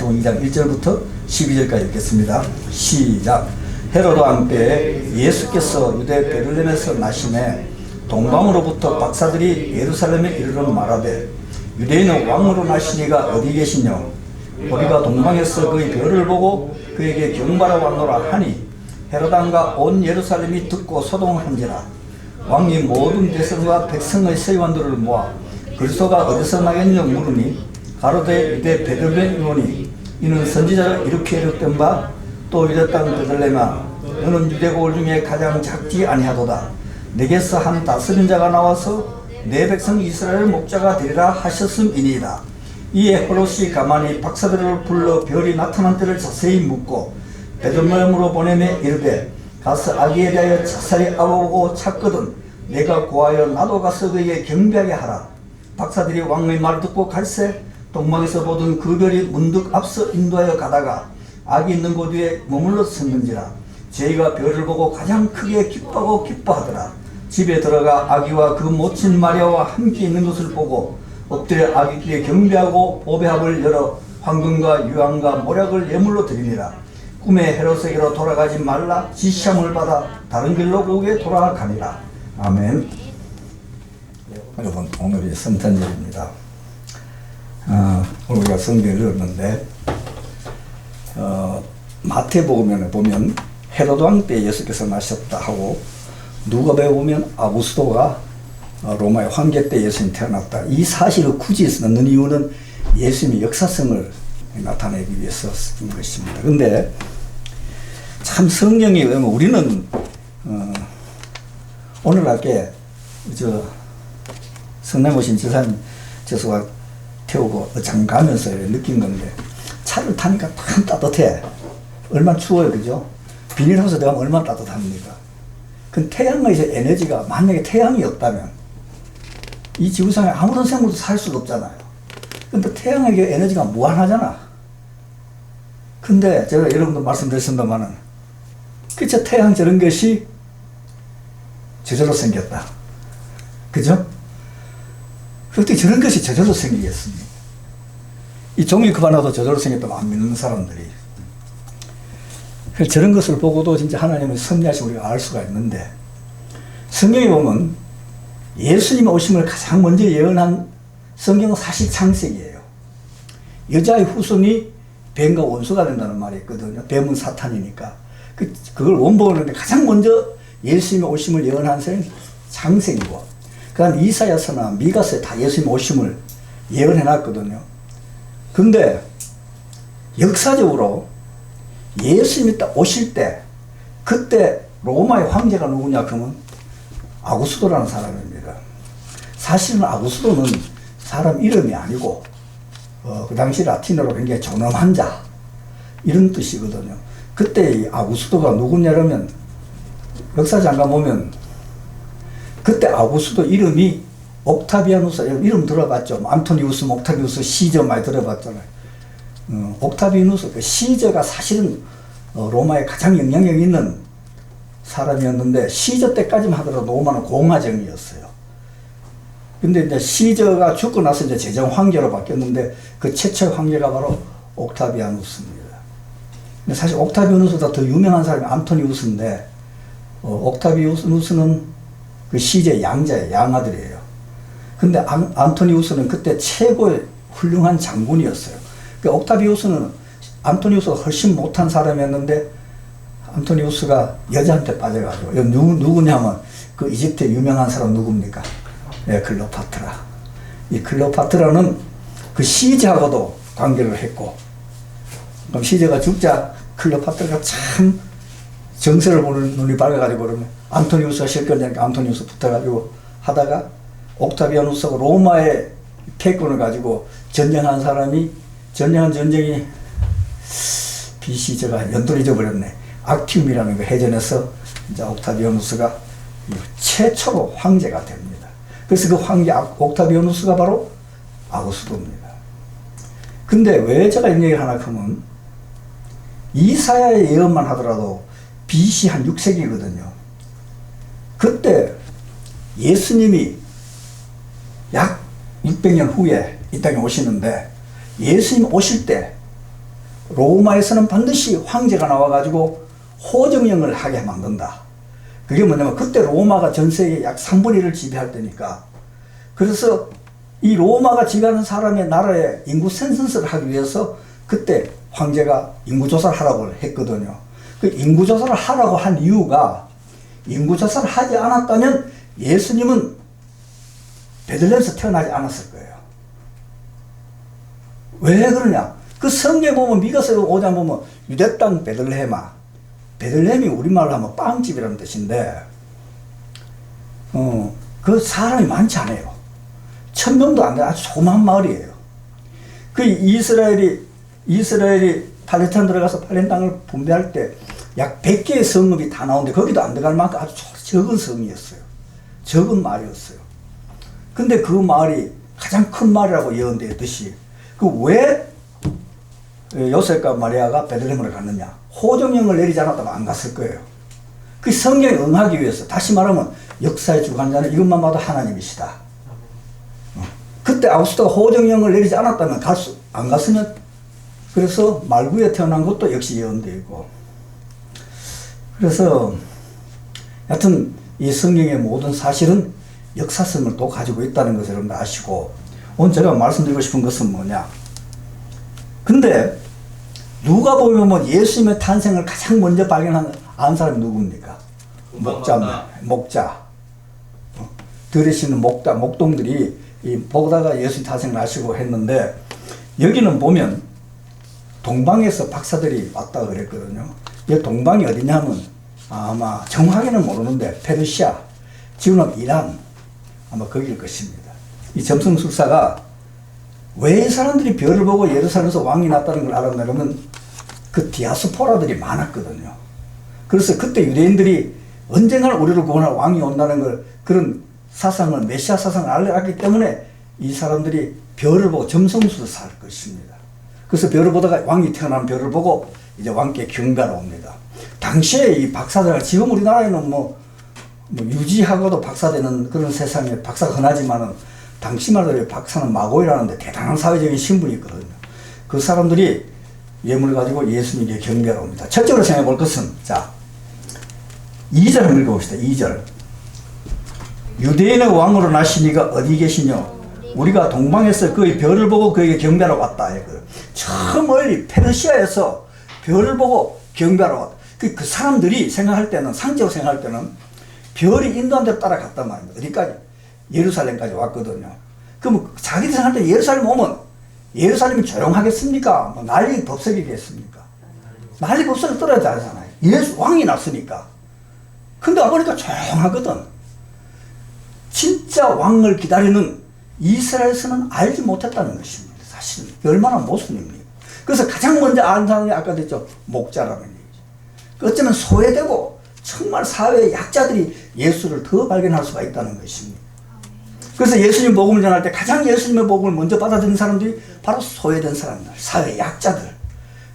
마태복음 2장 1절부터 12절까지 읽겠습니다. 시작. 헤로드 왕 때에 예수께서 유대 베들레헴에서 나시매 동방으로부터 박사들이 예루살렘에 이르러 말하되 유대인은 왕으로 나시니가 어디 계시뇨? 우리가 동방에서 그의 별을 보고 그에게 경배하러 왔노라 하니 헤로드 왕과 온 예루살렘이 듣고 소동한지라. 왕이 모든 대성과 백성의 세관들을 모아 그리스도가 어디서 나겠느냐 물으니 가로되 유대 베들레헴이오니 이는 선지자가 이렇게 이르던 바 또 유대 땅 베들레헴아 너는 유대고을 중에 가장 작지 아니하도다. 내게서 한 다스린 자가 나와서 내 백성 이스라엘 목자가 되리라 하셨음이니이다. 이에 헤롯이 가만히 박사들을 불러 별이 나타난 때를 자세히 묻고 베들레헴으로 보내매 이르되 가서 아기에 대하여 자세히 알아보고 찾거든 내가 고하여 나도 가서 그에게 경배하게 하라. 박사들이 왕의 말을 듣고 갈새 동방에서 보던 그 별이 문득 앞서 인도하여 가다가 아기 있는 곳 위에 머물러 섰는지라. 저희가 별을 보고 가장 크게 기뻐하고 기뻐하더라. 집에 들어가 아기와 그 모친 마리아와 함께 있는 것을 보고 엎드려 아기께 경배하고 보배합을 열어 황금과 유황과 모략을 예물로 드리니라. 꿈에 헤롯에게로 돌아가지 말라 지시함을 받아 다른 길로 오게 돌아가니라. 아멘. 여러분, 오늘이 성탄절입니다. 오늘 우리가 성경을 읽었는데 마태복음에 보면 헤로드 왕 때 예수께서 나셨다 하고 누가복음에 보면 아구스도가 로마의 황제 때 예수님이 태어났다. 이 사실을 굳이 넣는 이유는 예수님의 역사성을 나타내기 위해서 쓴 것입니다. 근데 참 성경이 우리는 오늘날께 성남 오신 지사님 재수가 태우고 어장 가면서 느낀 건데 차를 타니까 참 따뜻해. 얼마나 추워요, 그죠? 비닐하우스 들어가면 얼마나 따뜻합니까? 그 태양의 에너지가 만약에 태양이 없다면 이 지구상에 아무런 생물도 살 수가 없잖아요. 근데 태양의 에너지가 무한하잖아. 근데 제가 여러분도 말씀드렸습니다만은 그쵸, 태양 저런 것이 저절로 생겼다. 그죠? 어떻게 저런 것이 저절로 생기겠습니까? 이 종이컵 하나도 저절로 생겼다고 안 믿는 사람들이. 저런 것을 보고도 진짜 하나님의 섭리하신 우리가 알 수가 있는데, 성경에 보면 예수님의 오심을 가장 먼저 예언한 성경은 사실 창세기예요. 여자의 후손이 뱀과 원수가 된다는 말이 있거든요. 뱀은 사탄이니까. 그걸 원본을 가장 먼저 예수님의 오심을 예언한 성경은 창세기고, 그 다음 이사야서나 미가서에 다 예수님의 오심을 예언해 놨거든요. 근데 역사적으로 예수님이 딱 오실 때, 그때 로마의 황제가 누구냐 그러면 아구스도라는 사람입니다. 사실은 아구스도는 사람 이름이 아니고 그 당시 라틴어로 굉장히 존엄한 자 이런 뜻이거든요. 그때 이 아구스도가 누구냐면 역사장관 보면 그때 아구스도 이름이 옥타비아누스, 이름 들어봤죠? 안토니우스, 옥타비우스, 시저 많이 들어봤잖아요. 옥타비아누스, 그 시저가 사실은 로마에 가장 영향력 있는 사람이었는데 시저 때까지만 하더라도 로마는 공화정이었어요. 근데 이제 시저가 죽고 나서 이제 제정 황제로 바뀌었는데 그 최초의 황제가 바로 옥타비아누스입니다. 근데 사실 옥타비아누스보다 더 유명한 사람이 안토니우스인데 옥타비아누스는 그 시저의 양자예요. 양아들이에요. 근데 안토니우스는 그때 최고의 훌륭한 장군이었어요. 그 옥타비우스는 안토니우스가 훨씬 못한 사람이었는데 안토니우스가 여자한테 빠져가지고 누구냐면 그 이집트 유명한 사람 누굽니까? 네, 클레오파트라. 이 클레오파트라는 그 시저하고도 관계를 했고, 그럼 시저가 죽자 클레오파트라가 참 정세를 보는 눈이 밝아가지고 그러면 안토니우스가 실권자니까 안토니우스 붙어가지고 하다가 옥타비아누스가 로마의 패권을 가지고 전쟁한 사람이 전쟁한 전쟁이 BC제가 연도를 잊어버렸네. 악티움이라는 그 해전에서 이제 옥타비아누스가 최초로 황제가 됩니다. 그래서 그 황제 옥타비아누스가 바로 아구스도입니다. 근데 왜 제가 이 얘기를 하나 하면 이사야의 예언만 하더라도 BC 한 6세기거든요. 그때 예수님이 약 600년 후에 이 땅에 오시는데 예수님 오실 때 로마에서는 반드시 황제가 나와가지고 호정령을 하게 만든다. 그게 뭐냐면 그때 로마가 전 세계 약 3분의 1을 지배할 때니까. 그래서 이 로마가 지배하는 사람의 나라의 인구 센서스를 하기 위해서 그때 황제가 인구조사를 하라고 했거든요. 그 인구조사를 하라고 한 이유가 인구조사를 하지 않았다면 예수님은 베들레헴에서 태어나지 않았을 거예요. 왜 그러냐? 그 성경에 보면 미가서 5장 보면 유대 땅 베들레헴아. 베들레헴이 우리말로 하면 빵집이라는 뜻인데 그 사람이 많지 않아요. 1000명도 안 돼요. 아주 조그만 마을이에요. 그 이스라엘이 팔레스타인 들어가서 팔레스타인 땅을 분배할 때 약 100개의 성읍이 다 나오는데 거기도 안 들어갈 만큼 아주 적은 성이었어요. 적은 마을이었어요. 근데 그 마을이 가장 큰 마을이라고 예언되었듯이 그 왜 요셉과 마리아가 베들레헴으로 갔느냐? 호정령을 내리지 않았다면 안 갔을 거예요. 그 성경에 응하기 위해서. 다시 말하면 역사의 주관자는 이것만 봐도 하나님이시다. 그때 아우구스토가 호정령을 내리지 않았다면 안 갔으면, 그래서 말구에 태어난 것도 역시 예언되고. 그래서 여하튼 이 성경의 모든 사실은 역사성을 또 가지고 있다는 것을 여러분들 아시고, 오늘 제가 말씀드리고 싶은 것은 뭐냐? 근데 누가 보면 예수님의 탄생을 가장 먼저 안 사람이 누굽니까? 목자. 들에 싣는 목동들이 보다가 예수님 탄생을 하시고 했는데, 여기는 보면 동방에서 박사들이 왔다 그랬거든요. 이 동방이 어디냐면 아마 정확하게는 모르는데 페르시아, 지금은 이란, 아마 거기일 것입니다. 이 점성 술사가 왜 사람들이 별을 보고 예루살렘에서 왕이 났다는 걸 알았냐면 그 디아스포라들이 많았거든요. 그래서 그때 유대인들이 언젠가는 우리를 구원할 왕이 온다는 걸, 그런 사상을, 메시아 사상을 알았기 때문에 이 사람들이 별을 보고 점성술사를 할 것입니다. 그래서 별을 보다가 왕이 태어난 별을 보고 이제 왕께 경배하러 옵니다. 당시에 이 박사들, 지금 우리나라에는 유지하고도 박사되는 그런 세상에 박사가 흔하지만은 당시만 해도 박사는 마고이라는데 대단한 사회적인 신분이 있거든요. 그 사람들이 예물을 가지고 예수님께 경배하러 옵니다. 첫째로 생각해 볼 것은, 자, 2절 한번 읽어봅시다. 2절. 유대인의 왕으로 나시니가 어디 계시뇨? 우리가 동방에서 그의 별을 보고 그에게 경배하러 왔다. 저 멀리 페르시아에서 별을 보고 경배하러 왔다. 그 사람들이 생각할 때는, 상적으로 생각할 때는 별이 인도한 데로 따라갔단 말입니다. 어디까지? 예루살렘까지 왔거든요. 그럼 자기들 생각할 때 예루살렘 오면 예루살렘이 조용하겠습니까? 난리 법석이겠습니까? 난리 법석이 떨어져야 하잖아요. 예수 왕이 났으니까. 근데 와보니까 조용하거든. 진짜 왕을 기다리는 이스라엘에서는 알지 못했다는 것입니다. 사실은 얼마나 모순입니까? 그래서 가장 먼저 아는 사람이 아까 됐죠. 목자라는 얘기죠. 어쩌면 소외되고 정말 사회의 약자들이 예수를 더 발견할 수가 있다는 것입니다. 그래서 예수님 복음을 전할 때 가장 예수님의 복음을 먼저 받아들인 사람들이 바로 소외된 사람들, 사회 약자들,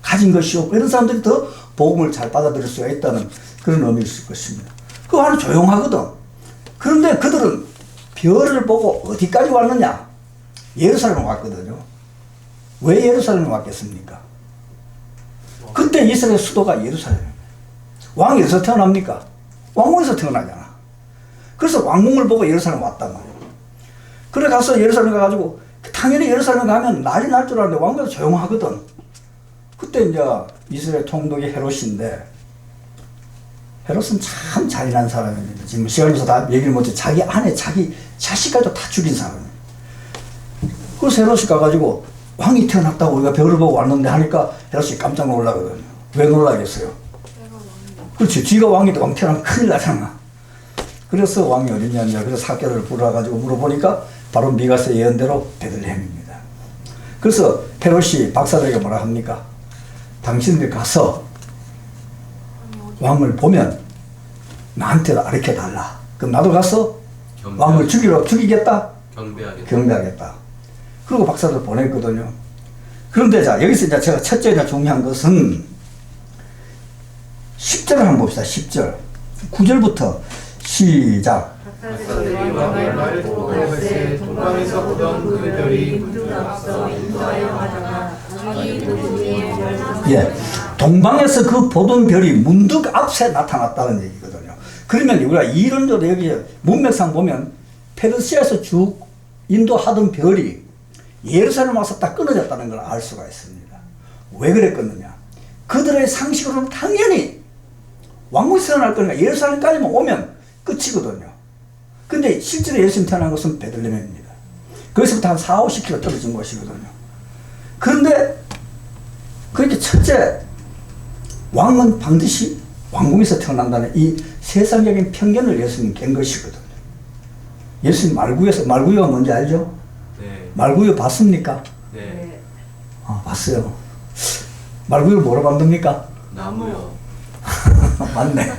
가진 것이 없고 이런 사람들이 더 복음을 잘 받아들일 수가 있다는 그런 의미일 수 있을 것입니다. 그거 하나 조용하거든. 그런데 그들은 별을 보고 어디까지 왔느냐? 예루살렘에 왔거든요. 왜 예루살렘에 왔겠습니까? 그때 이스라엘 수도가 예루살렘입니다. 왕이 어디서 태어납니까? 왕궁에서 태어나잖아. 그래서 왕궁을 보고 예루살렘에 왔단 말이에요. 그래 가서 예루살렘에 가가지고, 당연히 예루살렘에 가면 난리 날 줄 알았는데 왕궁에서 조용하거든. 그때 이제 이스라엘 통독이 헤롯인데, 헤롯은 참 잔인한 사람입니다. 지금 시간에서 다 얘기를 못해. 자기 아내, 자기 자식까지도 다 죽인 사람입니다. 그래서 헤롯이 가가지고 왕이 태어났다고 우리가 별을 보고 왔는데 하니까 헤롯이 깜짝 놀라거든요. 왜 놀라겠어요? 그렇지. 쥐가 왕이 왕 태어나면 큰일 나잖아. 그래서 왕이 어디냐, 그래서 사개를 불러가지고 물어보니까 바로 미가서 예언대로 베들레헴입니다. 그래서 헤롯이 박사들에게 뭐라 합니까? 당신들 가서 왕을 보면 나한테 가르쳐 달라. 그럼 나도 가서 왕을 죽이겠다? 경배하겠다. 그리고 박사들 보냈거든요. 그런데 자, 여기서 이제 제가 첫째 중요한 것은 10절을 한번 봅시다. 10절. 9절부터 시작. 박사들이 왕의 말을 듣고 갈새 동방에서 보던 그 별이 앞서 인도하여 가다가 자기 도중에 예. 동방에서 그 보던 별이 문득 앞에 나타났다는 얘기거든요. 그러면 우리가 이론적으로 여기 문맥상 보면 페르시아에서 쭉 인도하던 별이 예루살렘 와서 딱 끊어졌다는 걸 알 수가 있습니다. 왜 그랬겠느냐? 그들의 상식으로는 당연히 왕국이 태어날 거니까 예루살렘까지만 오면 끝이거든요. 근데 실제로 예수님 태어난 것은 베들레헴입니다. 거기서부터 한 4, 50km 떨어진 곳이거든요. 그런데 그렇게 첫째, 왕은 반드시 왕궁에서 태어난다는 이 세상적인 편견을 예수님 깬 것이거든요. 예수님 말구유가 뭔지 알죠? 네. 말구유 봤습니까? 네. 봤어요. 말구유 뭐로 만듭니까? 나무요. 맞네.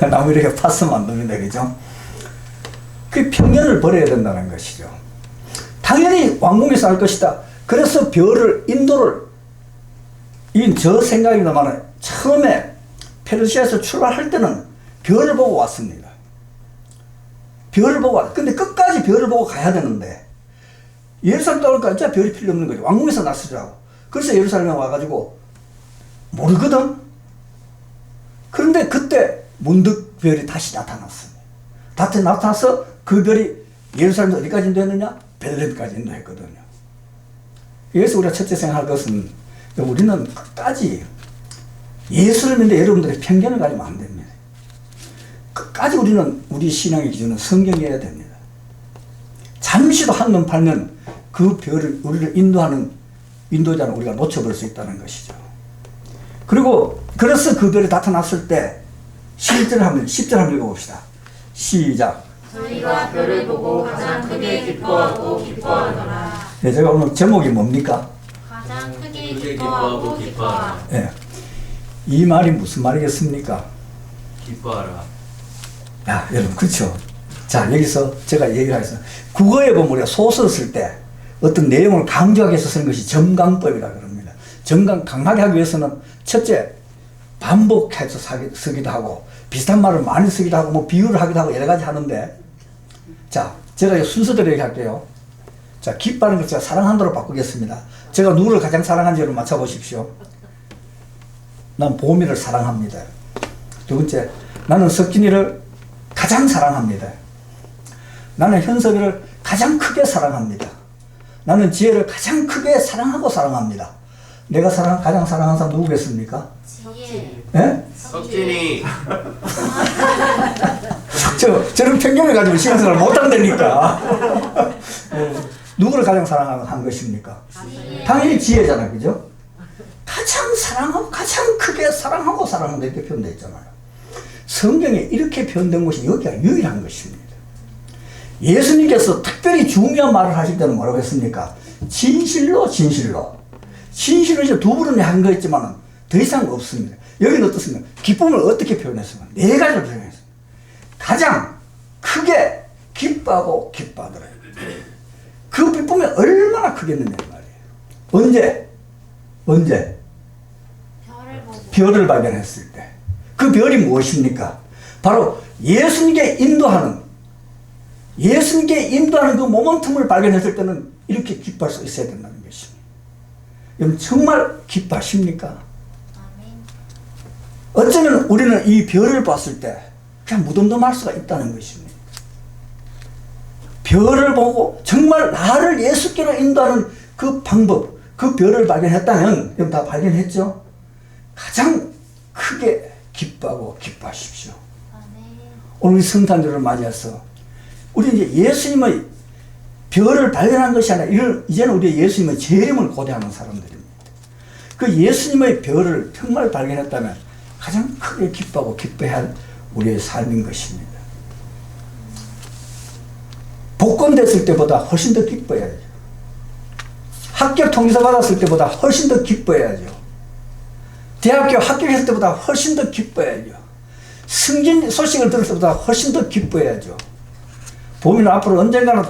나무 이렇게 파서 만듭니다. 그죠? 그 편견을 버려야 된다는 것이죠. 당연히 왕궁에서 할 것이다. 그래서 별을, 인도를, 저 생각입니다만, 처음에 페르시아에서 출발할 때는 별을 보고 왔습니다. 별을 보고 왔. 근데 끝까지 별을 보고 가야 되는데, 예루살렘 떠올까 진짜 별이 필요 없는 거죠. 왕궁에서 났으라고. 그래서 예루살렘에 와가지고, 모르거든? 그런데 그때 문득 별이 다시 나타났습니다. 다시 나타나서 그 별이 예루살렘에서 어디까지 인도했느냐? 베들레헴까지 인도했거든요. 그래서 우리가 첫째 생각할 것은 우리는 끝까지 예수를 믿는데 여러분들의 편견을 가지면 안 됩니다. 끝까지 우리는 우리 신앙의 기준은 성경이어야 됩니다. 잠시도 한눈 팔면 그 별을 우리를 인도하는 인도자는 우리가 놓쳐버릴 수 있다는 것이죠. 그리고 그래서 그 별이 나타났을 때 10절 한번 읽어봅시다. 시작. 저희가 별을 보고 가장 크게 기뻐하고 기뻐하더라. 네, 제가 오늘 제목이 뭡니까? 가장 크게 기뻐하고 기뻐하라. 네. 이 말이 무슨 말이겠습니까? 기뻐하라. 야, 여러분, 그렇죠. 자, 여기서 제가 얘기를 하겠습니다. 국어에 보면 우리가 소설 쓸 때 어떤 내용을 강조하기 위해서 쓰는 것이 점강법이라고 그럽니다. 점강 강하게 하기 위해서는 첫째, 반복해서 쓰기도 하고, 비슷한 말을 많이 쓰기도 하고, 뭐 비유를 하기도 하고, 여러 가지 하는데, 자, 제가 순서대로 얘기할게요. 자, 기뻐하는 걸 제가 사랑한다로 바꾸겠습니다. 제가 누구를 가장 사랑한지를 맞춰보십시오. 난 보미를 사랑합니다. 두 번째, 나는 석진이를 가장 사랑합니다. 나는 현석이를 가장 크게 사랑합니다. 나는 지혜를 가장 크게 사랑하고 사랑합니다. 내가 가장 사랑하는 사람 누구겠습니까? 지혜. 예? 석진이. 저런 편견을 가지고 신앙생활을 못한다니까. 누구를 가장 사랑한 것입니까? 지혜. 당연히 지혜잖아요. 그죠? 가장 사랑하고 가장 크게 사랑하고 사랑한다 이렇게 표현되어 있잖아요. 성경에 이렇게 표현된 것이 여기가 유일한 것입니다. 예수님께서 특별히 중요한 말을 하실 때는 뭐라고 했습니까? 진실로 진실로. 진실은 이제 두 번은 한 거 있지만 더 이상 없습니다. 여기는 어떻습니까? 기쁨을 어떻게 표현했습니까? 네 가지로 표현했습니다. 가장 크게 기뻐하고 기뻐하더라. 그 기쁨이 얼마나 크겠느냐 말이에요. 언제? 별을 보고. 별을 발견했을 때. 그 별이 무엇입니까? 바로 예수님께 인도하는 그 모멘텀을 발견했을 때는 이렇게 기뻐할 수 있어야 된다는 것입니다. 여러분 정말 기뻐하십니까? 아멘. 어쩌면 우리는 이 별을 봤을 때 그냥 무덤덤할 수가 있다는 것입니다. 별을 보고 정말 나를 예수께로 인도하는 그 방법, 그 별을 발견했다면, 여러분 다 발견했죠? 가장 크게 기뻐하고 기뻐하십시오. 아멘. 오늘 우리 성탄절을 맞이해서 우리 이제 예수님의 별을 발견한 것이 아니라 이제는 우리 예수님의 재림을 고대하는 사람들입니다. 그 예수님의 별을 정말 발견했다면 가장 크게 기뻐하고 기뻐해야 할 우리의 삶인 것입니다. 복권됐을 때보다 훨씬 더 기뻐해야죠. 합격 통지서 받았을 때보다 훨씬 더 기뻐해야죠. 대학교 합격했을 때보다 훨씬 더 기뻐해야죠. 승진 소식을 들을 때보다 훨씬 더 기뻐해야죠. 봄이는 앞으로 언젠가는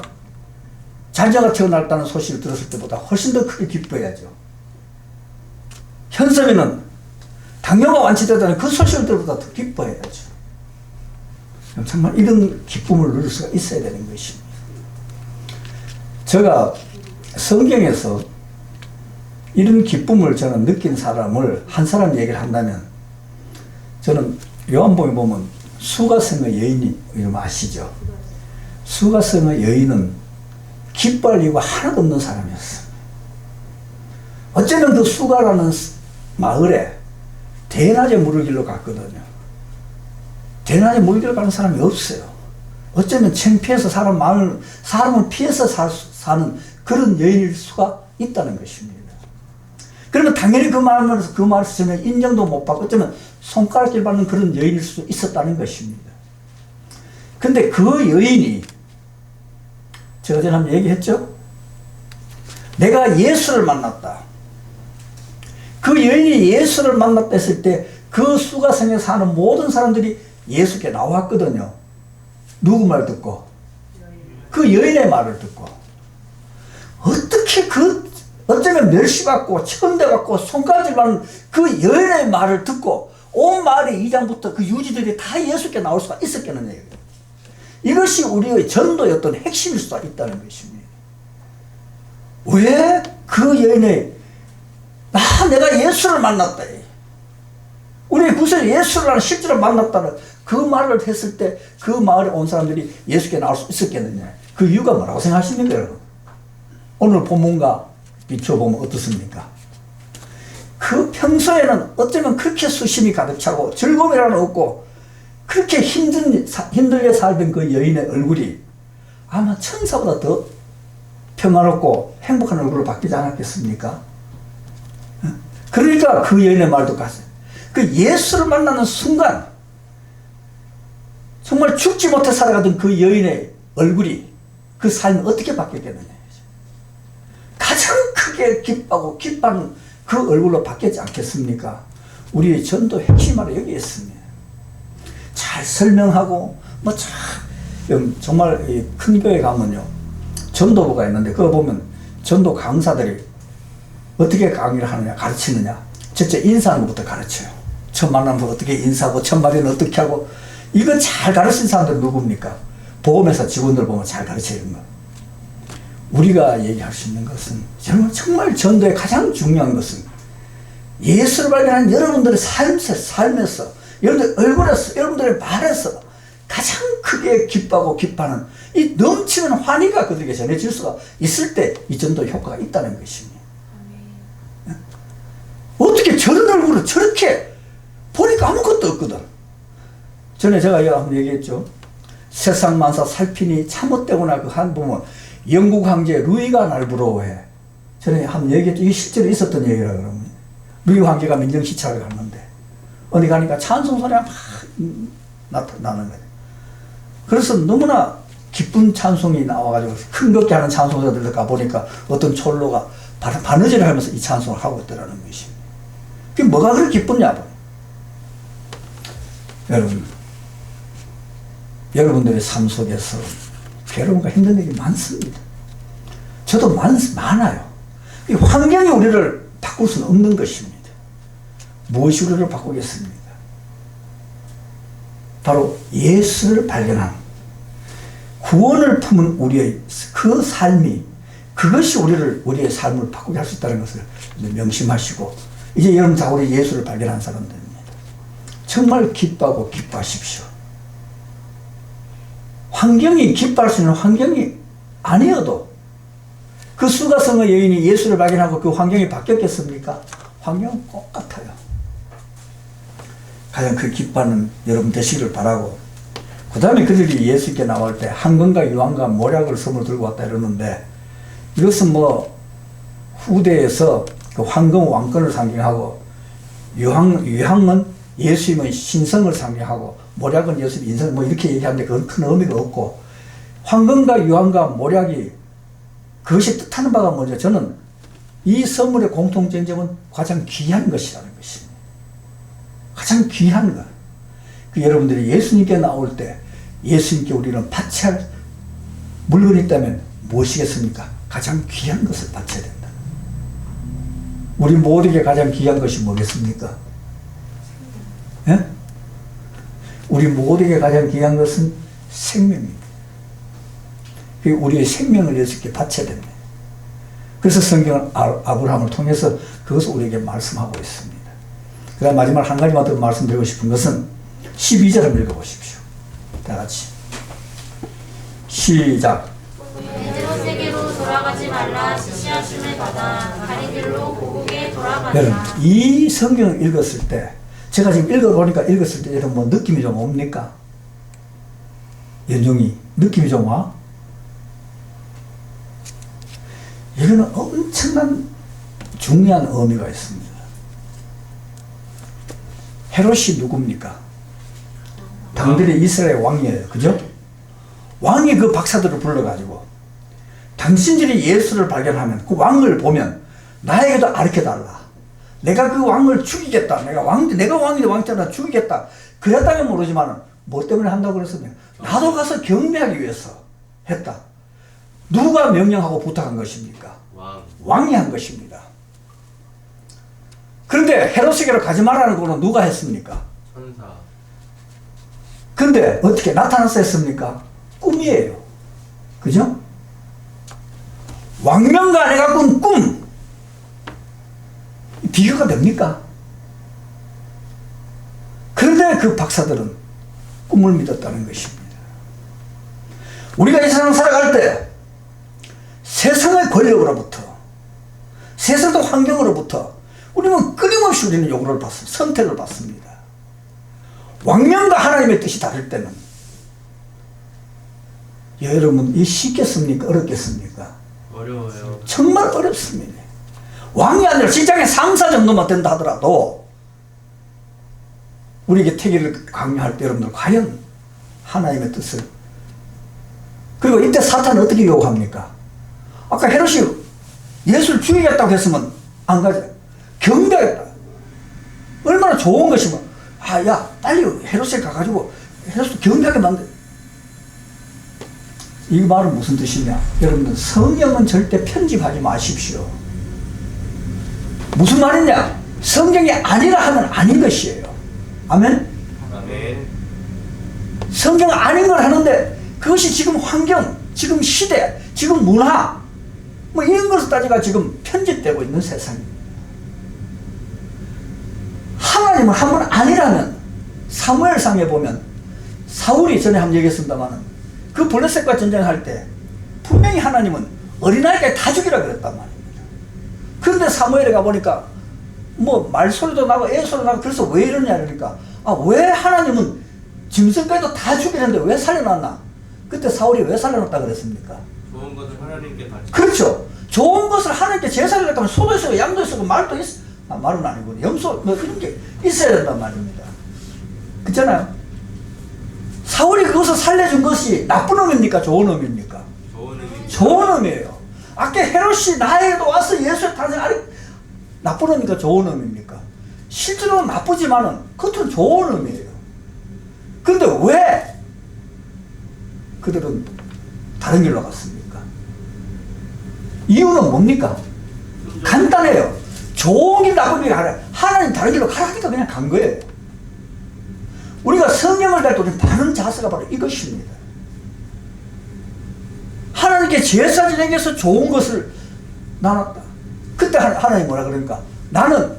자녀가 태어났다는 소식을 들었을 때보다 훨씬 더 크게 기뻐해야죠. 현섭이는 당뇨가 완치됐다는 그 소식을 들을 때보다 더 기뻐해야죠. 정말 이런 기쁨을 누릴 수가 있어야 되는 것입니다. 제가 성경에서 이런 기쁨을 저는 느낀 사람을 한 사람 얘기를 한다면 저는 요한복음에 보면 수가성의 여인이 이름 아시죠? 수가성의 여인은 기뻐할 이유가 하나도 없는 사람이었어요. 어쩌면 그 수가라는 마을에 대낮에 물을 길러 갔거든요. 대낮에 물을 길러 가는 사람이 없어요. 어쩌면 창피해서 사람을 피해서 사는 그런 여인일 수가 있다는 것입니다. 그러면 당연히 그 말에서 전혀 인정도 못 받고 어쩌면 손가락질 받는 그런 여인일 수 있었다는 것입니다. 근데 그 여인이 제가 전에 한번 얘기했죠? 내가 예수를 만났다. 그 여인이 예수를 만났다 했을 때 그 수가성에 사는 모든 사람들이 예수께 나왔거든요. 누구 말 듣고? 그 여인의 말을 듣고. 어떻게 어쩌면 멸시받고 천대받고 손가락질 받는 그 여인의 말을 듣고 온 마을의 이장부터 그 유지들이 다 예수께 나올 수가 있었겠느냐. 이것이 우리의 전도였던 핵심일 수가 있다는 것입니다. 왜 그 여인의 내가 예수를 만났다. 우리 구세에 예수를 실제로 만났다는 그 말을 했을 때 그 마을에 온 사람들이 예수께 나올 수 있었겠느냐. 그 이유가 뭐라고 생각하십니까, 여러분? 오늘 본문과 비춰보면 어떻습니까? 그 평소에는 어쩌면 그렇게 수심이 가득 차고 즐거움이라는 없고 그렇게 힘들게 살던 그 여인의 얼굴이 아마 천사보다 더 평화롭고 행복한 얼굴로 바뀌지 않았겠습니까? 그러니까 그 여인의 말도 갔어요. 그 예수를 만나는 순간 정말 죽지 못해 살아가던 그 여인의 얼굴이 그 삶이 어떻게 바뀌었겠느냐. 가장 크게 기뻐하고 기뻐하는 그 얼굴로 바뀌지 않겠습니까? 우리의 전도 핵심은 여기에 있습니다. 잘 설명하고 정말 큰 교회 가면요 전도부가 있는데 그거 보면 전도 강사들이 어떻게 강의를 하느냐 가르치느냐. 첫째 인사하는 것부터 가르쳐요. 처음 만나면 어떻게 인사하고 첫 마디는 어떻게 하고. 이거 잘 가르친 사람들은 누굽니까? 보험회사 직원들 보면 잘 가르치는 거. 우리가 얘기할 수 있는 것은 정말 전도의 가장 중요한 것은 예수를 발견한 여러분들의 삶에서 여러분들의 얼굴에서 여러분들의 말에서 가장 크게 기뻐하고 기뻐하는 이 넘치는 환희가 그들에게 전해질 수가 있을 때 이 전도 효과가 있다는 것입니다. 어떻게 저런 얼굴을 저렇게 보니까 아무것도 없거든. 전에 제가 한번 얘기했죠. 세상 만사 살피니 참못되구나 그 한 보면 영국 황제 루이가 날 부러워해. 전에 한번 얘기했죠. 이게 실제로 있었던 얘기라 그러면 루이 황제가 민정시찰을 갔는데 어디 가니까 찬송 소리가 막 나타나는 거예요. 그래서 너무나 기쁜 찬송이 나와가지고 흥겹게 하는 찬송자들 가보니까 어떤 촐로가 바느질을 하면서 이 찬송을 하고 있더라는 것입니다. 그게 뭐가 그렇게 기쁘냐. 여러분들의 삶 속에서 괴로움과 힘든 일이 많습니다. 저도 많아요. 이 환경이 우리를 바꿀 수는 없는 것입니다. 무엇이 우리를 바꾸겠습니까? 바로 예수를 발견한 구원을 품은 우리의 그 삶이 그것이 우리의 삶을 바꾸게 할 수 있다는 것을 명심하시고 이제 여러분 다 우리 예수를 발견한 사람들입니다. 정말 기뻐하고 기뻐하십시오. 환경이 기뻐할 수 있는 환경이 아니어도 그 수가성의 여인이 예수를 발견하고 그 환경이 바뀌었겠습니까? 환경은 똑같아요. 가장 그 기뻐하는 여러분 되시기를 바라고 그 다음에 그들이 예수께 나올 때 황금과 유황과 모략을 선물 들고 왔다 이러는데 이것은 후대에서 그 황금 왕권을 상징하고 유황은 예수님의 신성을 상징하고 모략은 예수님의 인성 이렇게 얘기하는데 그건 큰 의미가 없고 황금과 유황과 모략이 그것이 뜻하는 바가 뭐죠? 저는 이 선물의 공통된 점은 가장 귀한 것이라는 것입니다. 가장 귀한 것. 여러분들이 예수님께 나올 때 예수님께 우리는 바쳐야 할 물건이 있다면 무엇이겠습니까? 가장 귀한 것을 바쳐야 된다. 우리 모두에게 가장 귀한 것이 뭐겠습니까? 예? 우리 모두에게 가장 귀한 것은 생명입니다. 우리의 생명을 예수께 바쳐야 됩니다. 그래서 성경은 아브라함을 통해서 그것을 우리에게 말씀하고 있습니다. 그 다음 마지막 한 가지만 더 말씀드리고 싶은 것은 12절 한번 읽어보십시오. 다 같이 시작. 헤롯에게로 돌아가지 말라. 지시하심을 받아 다른 길로 고국에 돌아가니라. 여러분 이 성경을 읽었을 때 제가 지금 읽었을 때 여러분 뭐 느낌이 좀 옵니까? 연종이 느낌이 좀 와? 이거는 엄청난 중요한 의미가 있습니다. 헤롯이 누굽니까? 당들의 이스라엘 왕이에요. 그죠? 왕이 그 박사들을 불러가지고 당신들이 예수를 발견하면 그 왕을 보면 나에게도 가르쳐달라. 내가 그 왕을 죽이겠다. 내가 왕인데 왕이잖아. 죽이겠다. 그랬다면 모르지만 뭐 때문에 한다고 그랬었냐. 나도 가서 경배하기 위해서 했다. 누가 명령하고 부탁한 것입니까? 왕이 한 것입니다. 그런데 헤롯에게로 가지 말라는 거는 누가 했습니까? 천사. 근데 어떻게 나타나서 했습니까? 꿈이에요. 그죠? 왕명과 내가 꾼 꿈. 비교가 됩니까? 그런데 그 박사들은 꿈을 믿었다는 것입니다. 우리가 이 세상 살아갈 때 세상의 권력으로부터 세상의 환경으로부터 우리는 끊임없이 우리는 요구를 받습니다. 선택을 받습니다. 왕명과 하나님의 뜻이 다를 때는 여러분 이 쉽겠습니까? 어렵겠습니까? 어려워요. 정말 어렵습니다. 왕이 아니라 시장의 상사 정도만 된다 하더라도 우리에게 태기를 강요할 때 여러분들 과연 하나님의 뜻을 그리고 이때 사탄은 어떻게 요구합니까? 아까 헤롯이 예수를 죽이겠다고 했으면 안 가죠. 경배하겠다. 얼마나 좋은 것이면 야 빨리 헤롯에 가가지고 헤롯을 경배하게 만들. 이 말은 무슨 뜻이냐? 여러분들 성경은 절대 편집하지 마십시오. 무슨 말이냐? 성경이 아니라 하면 아닌 것이에요. 아멘? 아멘. 성경은 아닌 걸 하는데 그것이 지금 환경, 지금 시대, 지금 문화 뭐 이런 것을 따지가 지금 편집되고 있는 세상입니다. 하나님은 한 번 아니라면 사무엘상에 보면 사울이 전에 한번 얘기했습니다만 그 블레셋과 전쟁할 때 분명히 하나님은 어린아이까지 다 죽이라 그랬단 말입니다. 그런데 사무엘에 가보니까 뭐 말소리도 나고 애소리도 나고 그래서 왜 이러냐 그러니까 왜 하나님은 짐승까지도 다 죽이는데 왜 살려놨나? 그때 사울이 왜 살려놨다 그랬습니까? 좋은 것을 하나님께 바치. 그렇죠. 좋은 것을 하나님께 제사를 했다면 소도 있고 양도 있고 말도 있어. 말은 아니고 염소 뭐 그런 게 있어야 된단 말입니다. 그렇잖아요. 사울이 그것을 살려준 것이 나쁜 의미입니까? 좋은 의미입니까? 좋은 의미. 좋은 의미예요. 아까 헤롯이 나에게도 와서 예수의 탄생하리 나쁜 의미입니까? 좋은 의미입니까? 실제로는 나쁘지만은 그것은 좋은 의미예요. 그런데 왜 그들은 다른 길로 갔습니까? 이유는 뭡니까? 간단해요. 좋은 길 나쁜 길 가라. 하나님 다른 길로 가라 하니까 그냥 간 거예요. 우리가 성령을 갈 때 우리는 바른 자세가 바로 이것입니다. 하나님께 제사 지내기위해서 좋은 것을 나눴다. 그때 하나님 뭐라 그러니까 나는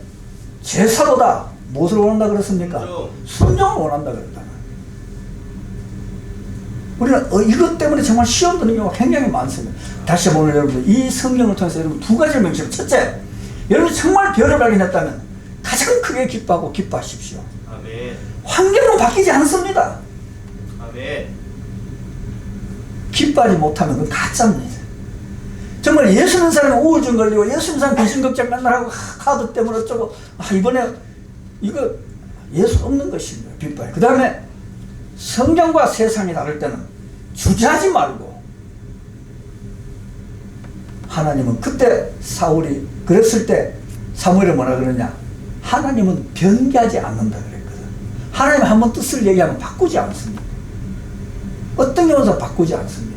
제사보다 무엇을 원한다 그랬습니까? 순종을 원한다 그랬다. 우리는 이것 때문에 정말 시험 드는 경우가 굉장히 많습니다. 다시 한번 여러분들 이 성경을 통해서 여러분 두 가지를 명심합니다. 첫째, 여러분이 정말 별을 발견했다면 가장 크게 기뻐하고 기뻐하십시오. 아멘. 환경은 바뀌지 않습니다. 아멘. 기뻐하지 못하면 그건 가짜입니다. 정말 예수 믿는 사람이 우울증 걸리고 예수 믿는 사람 귀신극장 맨날 하고 카드 때문에 어쩌고 이번에 이거 예수 없는 것입니다. 빗발. 그 다음에 성경과 세상이 다를 때는 주저하지 말고 하나님은 그때 사울이 그랬을 때 사무엘이 뭐라 그러냐 하나님은 변개하지 않는다 그랬거든. 하나님은 한번 뜻을 얘기하면 바꾸지 않습니다. 어떤 경우도 바꾸지 않습니다.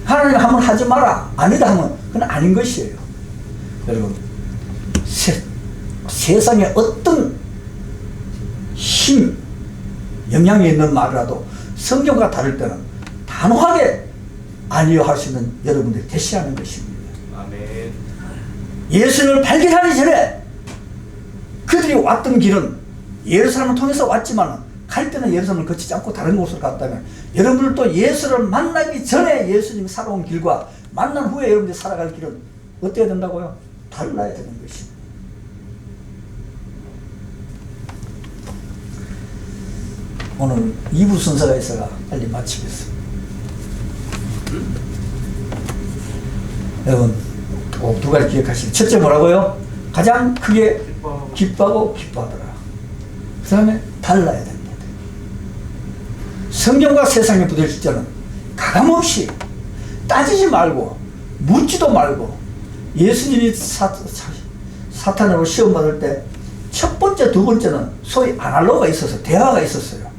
하나님 한번 하지 마라 아니다 하면 그건 아닌 것이에요. 여러분 세상에 어떤 힘 영향이 있는 말이라도 성경과 다를 때는 단호하게 아니요 할 수 있는 여러분들이 대시하는 것입니다. 아멘. 예수님을 발견하기 전에 그들이 왔던 길은 예루살렘을 통해서 왔지만 갈 때는 예루살렘을 거치지 않고 다른 곳으로 갔다면, 여러분들도 예수를 만나기 전에 예수님이 살아온 길과 만난 후에 여러분들이 살아갈 길은 어때야 된다고요? 달라야 되는 것입니다. 오늘 2부 순서가 있어가 빨리 마치겠습니다. 여러분 꼭 두 가지 기억하시고, 첫째 뭐라고요? 가장 크게 기뻐하고 기뻐하더라. 그 다음에 달라야 됩니다. 성경과 세상에 부딪힐 때는 가감없이 따지지 말고 묻지도 말고, 예수님이 사탄으로 시험 받을 때 첫 번째 두 번째는 소위 아날로그가 있어서 대화가 있었어요.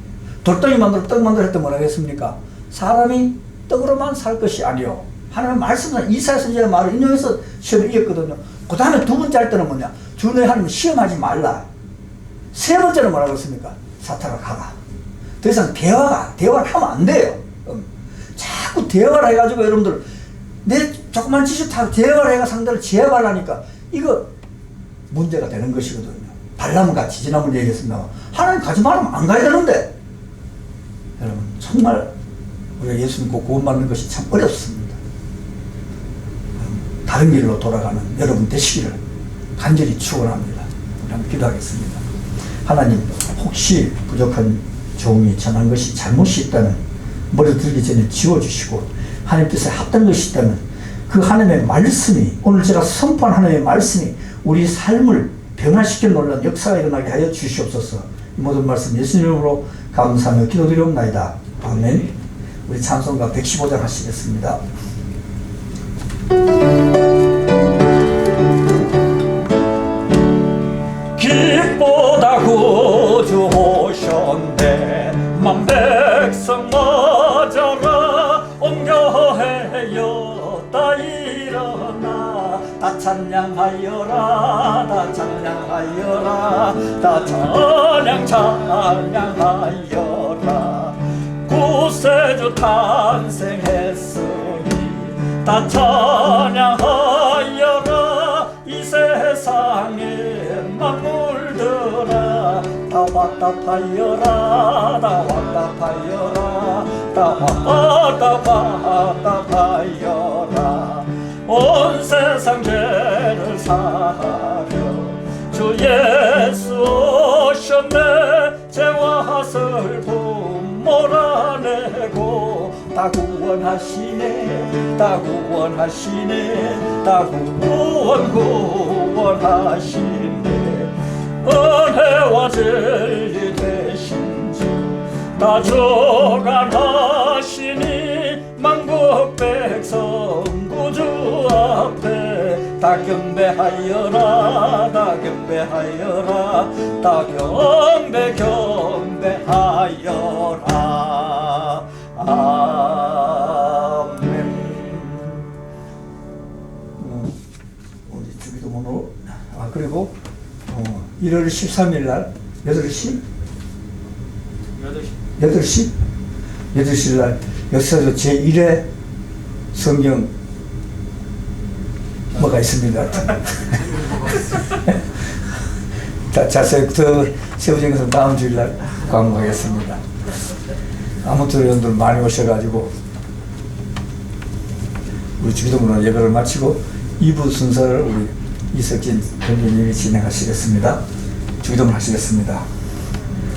돌덩이 만들어 떡 만들어 했던 뭐라고 했습니까? 사람이 떡으로만 살 것이 아니요, 하나님의 말씀은 이사야 선지자의 말을 인용해서 시험을 이겼거든요. 그 다음에 두 번째 할 때는 뭐냐? 주 너희 하나님 시험하지 말라. 세 번째는 뭐라고 했습니까? 사탄으로 가라. 더 이상 대화를 하면 안 돼요. 자꾸 대화를 해가지고 여러분들 내 조그만 지식 다 대화를 해가 상대를 제압하려니까 이거 문제가 되는 것이거든요. 발람은 같이 지난번에 얘기했습니다. 하나님 가지 말으면 안 가야 되는데, 여러분 정말 우리가 예수 믿고 구원받는 것이 참 어렵습니다. 다른 길로 돌아가는 여러분 되시기를 간절히 축원합니다. 우리 한번 기도하겠습니다. 하나님, 혹시 부족한 종이 전한 것이 잘못이 있다면 머리 들기 전에 지워주시고, 하나님 뜻에 합당한 것이 있다면 그 하나님의 말씀이, 오늘 제가 선포한 하나님의 말씀이 우리 삶을 변화시켜 놀란 역사가 일어나게 하여 주시옵소서. 이 모든 말씀 예수님 이름으로 감사하며 기도드리옵나이다. 아멘. 우리 찬송가 115장 하시겠습니다. 길보다 구주 오셨네, 만 백성 맞아라. 온 교회여 다 일어나, 다 찬양하여라, 다 찬양하여라, 다 찬양하여라. 구세주 탄생했으니 다 찬양하여라. 이 세상에 만물들아 다 화답하여라, 다 화답하여라, 다 화답하여라. 온 세상 죄를 사하려 주 예수 오셨네. 죄와 슬픔 몰아내고 다 구원하시네, 다 구원하시네, 다 구원하시네. 은혜와 진리 되신 주 다 주관하시니, 만국 백성 구주 앞에 다 경배하여라, 다 경배하여라, 다 경배하여라. 아멘. 우리 주기도문으로, 그리고 1월 13일 날 8시 날 역사적 제1회 성경 뭐가 있습니다. 자세히 세워진 것은 다음 주일 날 광고하겠습니다. 아무튼 여러분들 많이 오셔가지고 우리 주기도문으로 예배를 마치고 2부 순서를 우리 이석진 변호사님이 진행하시겠습니다. 주기도문 하시겠습니다.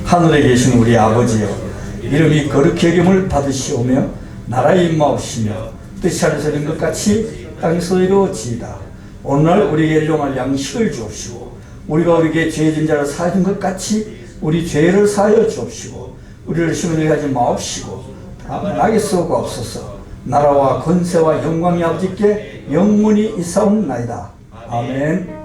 하늘에 계신 우리 아버지여, 이름이 거룩히 여김을 받으시오며 나라의 임마옵시며 뜻이 하늘에서 이룬 것 같이 땅에서 이루어지이다. 오늘날 우리에게 일용할 양식을 주옵시고, 우리가 우리에게 죄진 자를 사하여 준 것 같이 우리 죄를 사하여 주옵시고, 우리를 시험에 하지 마옵시고 다만 악에 쏘고 없소서. 나라와 권세와 영광이 아버지께 영원히 있사옵나이다. 아멘.